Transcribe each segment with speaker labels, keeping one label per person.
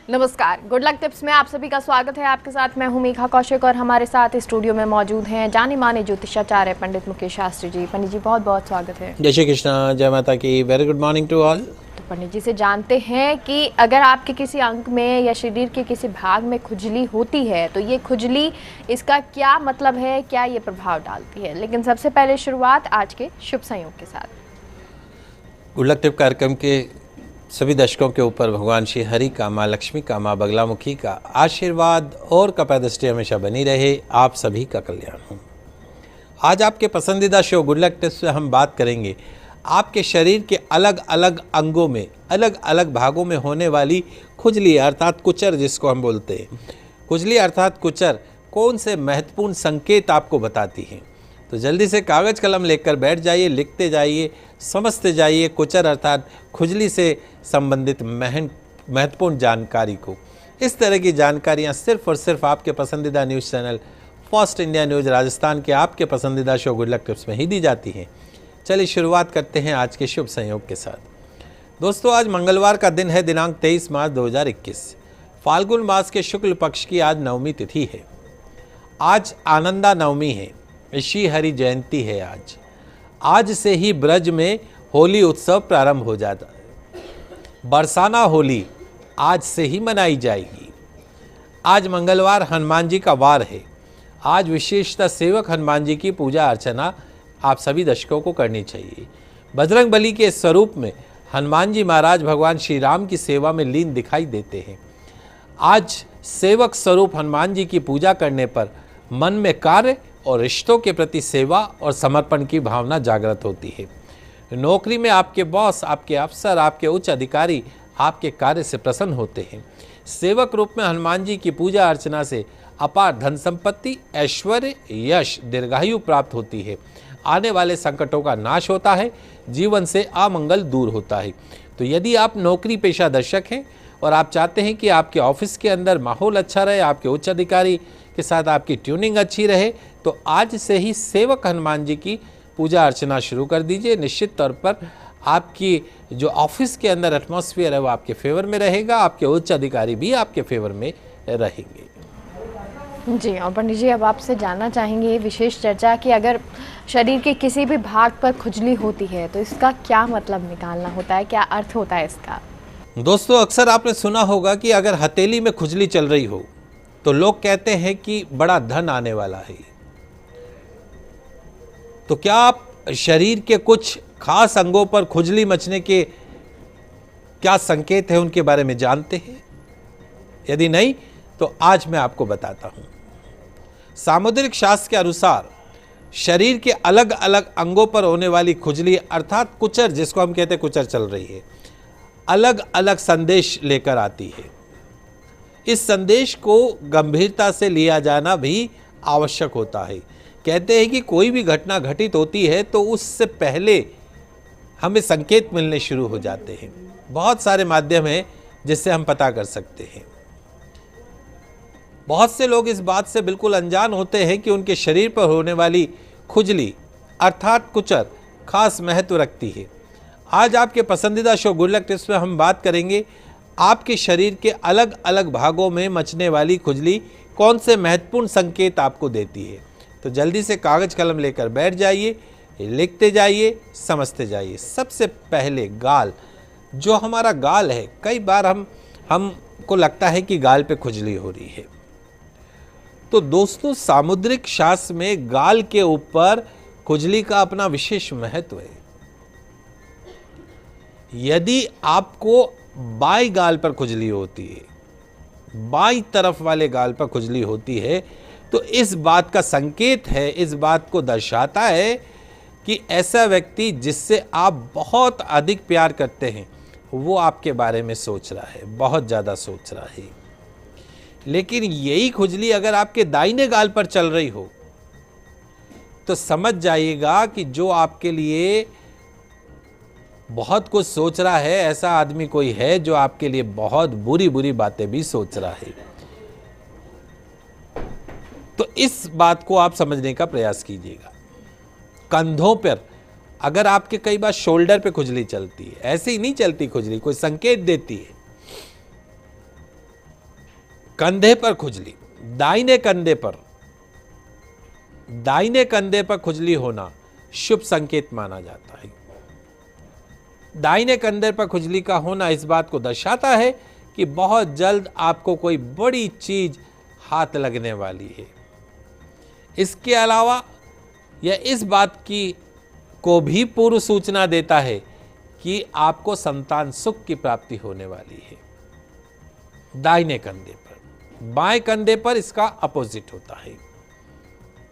Speaker 1: नमस्कार, good luck tips में आप सभी का स्वागत है। आपके साथ मैं हूं मेघा कौशिक और हमारे साथ स्टूडियो में मौजूद हैं जाने माने ज्योतिषाचार्य पंडित मुकेश शास्त्री जी। पंडित जी बहुत बहुत स्वागत है।
Speaker 2: जय श्री कृष्णा, जय माता की। Very good morning to all.
Speaker 1: तो पंडित जी से जानते हैं कि अगर आपके किसी अंग में या शरीर के किसी भाग में खुजली होती है तो ये खुजली, इसका क्या मतलब है, क्या ये प्रभाव डालती है। लेकिन सबसे पहले शुरुआत आज के शुभ संयोग के साथ।
Speaker 2: गुड लक टिप कार्यक्रम के सभी दर्शकों के ऊपर भगवान श्री हरि का, माँ लक्ष्मी का, माँ बगलामुखी का आशीर्वाद और कृपा दृष्टि हमेशा बनी रहे। आप सभी का कल्याण हो। आज आपके पसंदीदा शो गुड लक टिप्स में हम बात करेंगे आपके शरीर के अलग अलग अंगों में, अलग अलग भागों में होने वाली खुजली अर्थात कुचर, जिसको हम बोलते हैं। खुजली अर्थात कुचर कौन से महत्वपूर्ण संकेत आपको बताती हैं। तो जल्दी से कागज़ कलम लेकर बैठ जाइए, लिखते जाइए, समझते जाइए कुचर अर्थात खुजली से संबंधित महत्वपूर्ण जानकारी को। इस तरह की जानकारियाँ सिर्फ और सिर्फ आपके पसंदीदा news channel first India news Rajasthan के आपके पसंदीदा शो गुड लक टिप्स में ही दी जाती हैं। चलिए शुरुआत करते हैं आज के शुभ संयोग के साथ। दोस्तों, आज मंगलवार का दिन है, दिनांक 23 मार्च 2021। फाल्गुन मास के शुक्ल पक्ष की आज नवमी तिथि है। आज आनंदा नवमी है, श्री हरि जयंती है। आज से ही ब्रज में होली उत्सव प्रारंभ हो जाता है। बरसाना होली आज से ही मनाई जाएगी। आज मंगलवार हनुमान जी का वार है। आज विशेषतः सेवक हनुमान जी की पूजा अर्चना आप सभी दर्शकों को करनी चाहिए। बजरंग बली के स्वरूप में हनुमान जी महाराज भगवान श्री राम की सेवा में लीन दिखाई देते हैं। आज सेवक स्वरूप हनुमान जी की पूजा करने पर मन में कार्य और रिश्तों के प्रति सेवा और समर्पण की भावना जागृत होती है। नौकरी में आपके बॉस, आपके अफसर, आपके उच्च अधिकारी आपके कार्य से प्रसन्न होते हैं। सेवक रूप में हनुमान जी की पूजा अर्चना से अपार धन संपत्ति, ऐश्वर्य, यश, दीर्घायु प्राप्त होती है। आने वाले संकटों का नाश होता है, जीवन से अमंगल दूर होता है। तो यदि आप नौकरी पेशा दर्शक हैं और आप चाहते हैं कि आपके ऑफिस के अंदर माहौल अच्छा रहे, आपके उच्च अधिकारी के साथ आपकी ट्यूनिंग अच्छी रहे, तो आज से ही सेवक हनुमान जी की पूजा अर्चना शुरू कर दीजिए। निश्चित तौर पर आपकी जो ऑफिस के अंदर एटमॉस्फेयर है वो आपके फेवर में रहेगा, आपके उच्च अधिकारी भी आपके फेवर में रहेंगे।
Speaker 1: जी, और पंडित जी अब आपसे जानना चाहेंगे विशेष चर्चा कि अगर शरीर के किसी भी भाग पर खुजली होती है तो इसका क्या मतलब निकालना होता है, क्या अर्थ होता है इसका।
Speaker 2: दोस्तों, अक्सर आपने सुना होगा कि अगर हथेली में खुजली चल रही हो तो लोग कहते हैं कि बड़ा धन आने वाला है। तो क्या आप शरीर के कुछ खास अंगों पर खुजली मचने के क्या संकेत हैं उनके बारे में जानते हैं? यदि नहीं तो आज मैं आपको बताता हूं। सामुद्रिक शास्त्र के अनुसार शरीर के अलग अलग अंगों पर होने वाली खुजली अर्थात कुचर, जिसको हम कहते हैं कुचर चल रही है, अलग अलग संदेश लेकर आती है। इस संदेश को गंभीरता से लिया जाना भी आवश्यक होता है। कहते हैं कि कोई भी घटना घटित होती है तो उससे पहले हमें संकेत मिलने शुरू हो जाते हैं। बहुत सारे माध्यम हैं जिससे हम पता कर सकते हैं। बहुत से लोग इस बात से बिल्कुल अनजान होते हैं कि उनके शरीर पर होने वाली खुजली अर्थात कुचर खास महत्व रखती है। आज आपके पसंदीदा शो गुड लक टिप्स में हम बात करेंगे आपके शरीर के अलग अलग भागों में मचने वाली खुजली कौन से महत्वपूर्ण संकेत आपको देती है। तो जल्दी से कागज कलम लेकर बैठ जाइए, लिखते जाइए, समझते जाइए। सबसे पहले गाल, जो हमारा गाल है, कई बार हमको लगता है कि गाल पे खुजली हो रही है। तो दोस्तों, सामुद्रिक शास्त्र में गाल के ऊपर खुजली का अपना विशेष महत्व है। यदि आपको बाई गाल पर खुजली होती है, बाई तरफ वाले गाल पर खुजली होती है, तो इस बात का संकेत है, इस बात को दर्शाता है कि ऐसा व्यक्ति जिससे आप बहुत अधिक प्यार करते हैं वो आपके बारे में सोच रहा है, बहुत ज़्यादा सोच रहा है। लेकिन यही खुजली अगर आपके दाहिने गाल पर चल रही हो तो समझ जाइएगा कि जो आपके लिए बहुत कुछ सोच रहा है, ऐसा आदमी कोई है जो आपके लिए बहुत बुरी बुरी बातें भी सोच रहा है। तो इस बात को आप समझने का प्रयास कीजिएगा। कंधों पर अगर आपके कई बार शोल्डर पे खुजली चलती है, ऐसे ही नहीं चलती खुजली, कोई संकेत देती है, कंधे पर खुजली, दाहिने कंधे पर खुजली होना शुभ संकेत माना जाता है। दाहिने कंधे पर खुजली का होना इस बात को दर्शाता है कि बहुत जल्द आपको कोई बड़ी चीज हाथ लगने वाली है। इसके अलावा यह इस बात की को भी पूर्व सूचना देता है कि आपको संतान सुख की प्राप्ति होने वाली है। दाहिने कंधे पर, बाएं कंधे पर इसका अपोजिट होता है।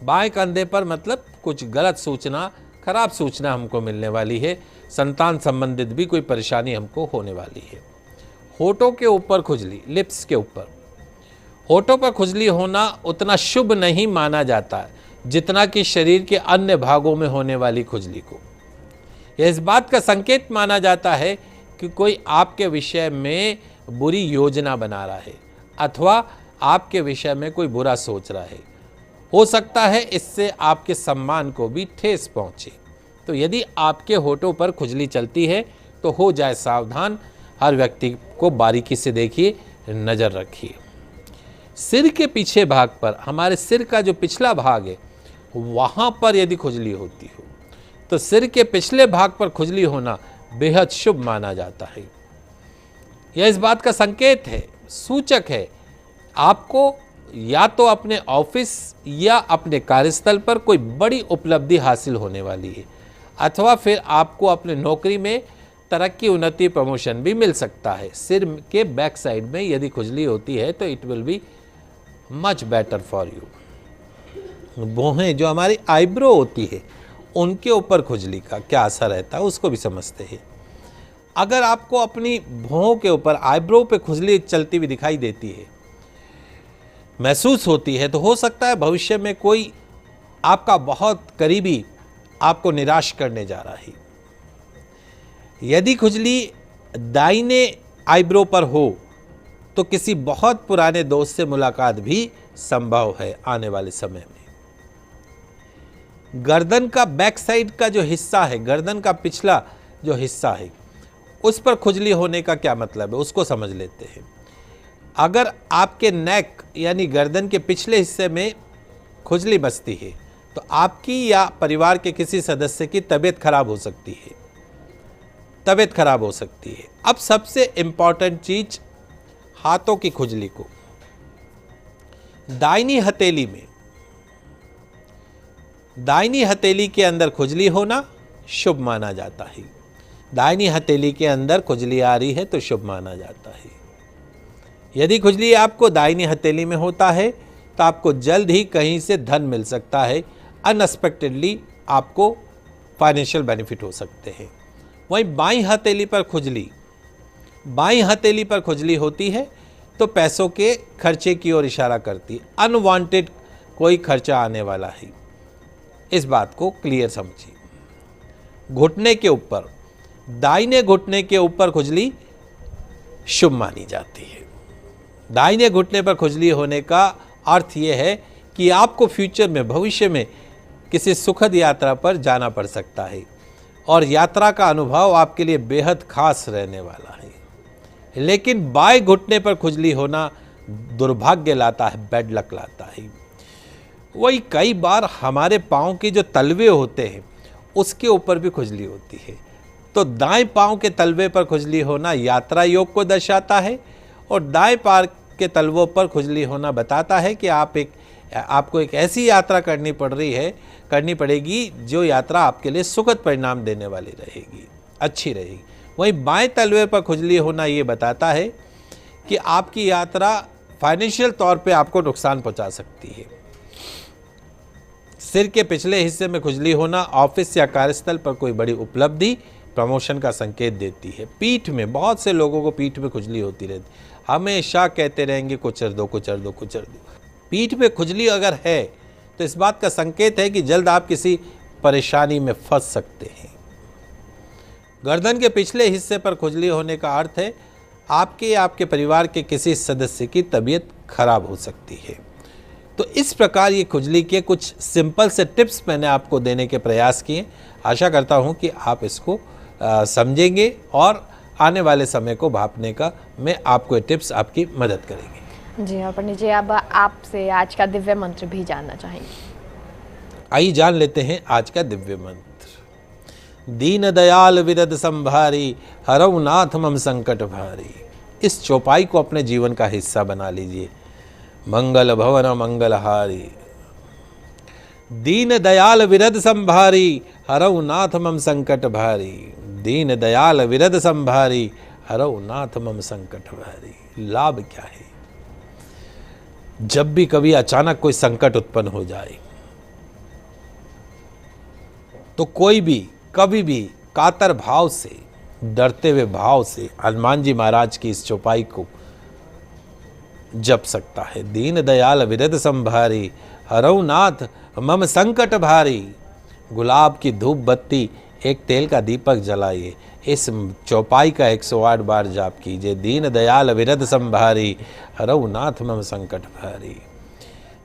Speaker 2: बाएं कंधे पर मतलब कुछ गलत सूचना, खराब सूचना हमको मिलने वाली है, संतान संबंधित भी कोई परेशानी हमको होने वाली है। होठों के ऊपर खुजली, लिप्स के ऊपर होठों पर खुजली होना उतना शुभ नहीं माना जाता जितना कि शरीर के अन्य भागों में होने वाली खुजली को। यह इस बात का संकेत माना जाता है कि कोई आपके विषय में बुरी योजना बना रहा है अथवा आपके विषय में कोई बुरा सोच रहा है। हो सकता है इससे आपके सम्मान को भी ठेस पहुंचे। तो यदि आपके होठों पर खुजली चलती है तो हो जाए सावधान। हर व्यक्ति को बारीकी से देखिए, नज़र रखिए। सिर के पीछे भाग पर, हमारे सिर का जो पिछला भाग है वहाँ पर यदि खुजली होती हो तो सिर के पिछले भाग पर खुजली होना बेहद शुभ माना जाता है। यह इस बात का संकेत है, सूचक है, आपको या तो अपने ऑफिस या अपने कार्यस्थल पर कोई बड़ी उपलब्धि हासिल होने वाली है अथवा फिर आपको अपने नौकरी में तरक्की, उन्नति, प्रमोशन भी मिल सकता है। सिर के बैक साइड में यदि खुजली होती है तो it will be much better for you. भौहें, जो हमारी आईब्रो होती है, उनके ऊपर खुजली का क्या असर रहता है उसको भी समझते हैं। अगर आपको अपनी भौहों के ऊपर, आईब्रो पे खुजली चलती हुई दिखाई देती है, महसूस होती है, तो हो सकता है भविष्य में कोई आपका बहुत करीबी आपको निराश करने जा रहा है। यदि खुजली दाहिने आईब्रो पर हो तो किसी बहुत पुराने दोस्त से मुलाकात भी संभव है आने वाले समय में। गर्दन का बैक साइड का जो हिस्सा है, गर्दन का पिछला जो हिस्सा है, उस पर खुजली होने का क्या मतलब है उसको समझ लेते हैं। अगर आपके नेक यानी गर्दन के पिछले हिस्से में खुजली बसती है तो आपकी या परिवार के किसी सदस्य की तबीयत खराब हो सकती है, तबीयत खराब हो सकती है। अब सबसे इंपॉर्टेंट चीज, हाथों की खुजली को दाहिनी हथेली के अंदर खुजली होना शुभ माना जाता है। दाहिनी हथेली के अंदर खुजली आ रही है तो शुभ माना जाता है। यदि खुजली आपको दाहिनी हथेली में होता है तो आपको जल्द ही कहीं से धन मिल सकता है, अनएक्सपेक्टेडली आपको फाइनेंशियल बेनिफिट हो सकते हैं। वहीं बाईं हथेली पर खुजली होती है तो पैसों के खर्चे की ओर इशारा करती है, अनवांटेड कोई खर्चा आने वाला है। इस बात को क्लियर समझिए। घुटने के ऊपर, दाहिने घुटने के ऊपर खुजली शुभ मानी जाती है। दाहिने घुटने पर खुजली होने का अर्थ यह है कि आपको फ्यूचर में, भविष्य में किसी सुखद यात्रा पर जाना पड़ सकता है और यात्रा का अनुभव आपके लिए बेहद खास रहने वाला है। लेकिन बाएं घुटने पर खुजली होना दुर्भाग्य लाता है, बैड लक लाता है। वही कई बार हमारे पाँव के जो तलवे होते हैं उसके ऊपर भी खुजली होती है। तो दाएं पाँव के तलवे पर खुजली होना यात्रा योग को दर्शाता है और दाएं पैर के तलवों पर खुजली होना बताता है कि आपको एक ऐसी यात्रा करनी पड़ेगी जो यात्रा आपके लिए सुखद परिणाम देने वाली रहेगी, अच्छी रहेगी। वहीं बाएं तलवे पर खुजली होना ये बताता है कि आपकी यात्रा फाइनेंशियल तौर पे आपको नुकसान पहुंचा सकती है। सिर के पिछले हिस्से में खुजली होना ऑफिस या कार्यस्थल पर कोई बड़ी उपलब्धि, प्रमोशन का संकेत देती है। पीठ में, बहुत से लोगों को पीठ में खुजली होती रहती, हमेशा कहते रहेंगे कुचल दो। पीठ में खुजली अगर है तो इस बात का संकेत है कि जल्द आप किसी परेशानी में फंस सकते हैं। गर्दन के पिछले हिस्से पर खुजली होने का अर्थ है आपके या आपके परिवार के किसी सदस्य की तबीयत खराब हो सकती है। तो इस प्रकार ये खुजली के कुछ सिंपल से टिप्स मैंने आपको देने के प्रयास किए। आशा करता हूँ कि आप इसको समझेंगे और आने वाले समय को भांपने का में आपको ये टिप्स आपकी मदद करेंगे।
Speaker 1: जी हाँ पंडित जी, अब आपसे आज का दिव्य मंत्र भी जानना चाहेंगे।
Speaker 2: आइए जान लेते हैं आज का दिव्य मंत्र। दीन दयाल विरद संभारी, हरऊ नाथ मम संकट भारी। इस चौपाई को अपने जीवन का हिस्सा बना लीजिए। मंगल भवन मंगलहारी, दीन दयाल विरद संभारी, हरऊ नाथ मम संकट भारी। दीन दयाल विरद संभारी, हरऊ नाथ मम संकट भारी। लाभ क्या है? जब भी कभी अचानक कोई संकट उत्पन्न हो जाए तो कोई भी कभी भी कातर भाव से, डरते हुए भाव से हनुमान जी महाराज की इस चौपाई को जप सकता है। दीन दयाल विरद संभारी, हरऊ नाथ मम संकट भारी। गुलाब की धूप बत्ती, एक तेल का दीपक जलाइए। इस चौपाई का 108 बार जाप कीजिए। दीन दयाल विरद संभारी, हरऊ नाथ मम संकट भारी।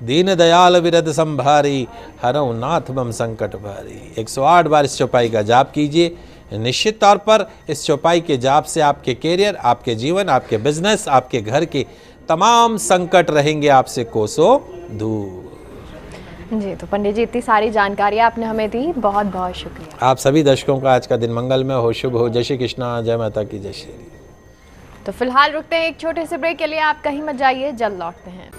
Speaker 2: दीन दयाल विरद संभारी, हरऊ नाथ मम संकट भारी। 108 बार इस चौपाई का जाप कीजिए। निश्चित तौर पर इस चौपाई के जाप से आपके कैरियर, आपके जीवन, आपके बिजनेस, आपके घर के तमाम संकट रहेंगे आपसे कोसों दूर।
Speaker 1: जी तो पंडित जी, इतनी सारी जानकारी आपने हमें दी, बहुत बहुत शुक्रिया।
Speaker 2: आप सभी दर्शकों का आज का दिन मंगलमय हो, शुभ हो। जय श्री कृष्णा, जय माता की जय श्री।
Speaker 1: तो फिलहाल रुकते हैं एक छोटे से ब्रेक के लिए, आप कहीं मत जाइए, जल्द लौटते हैं।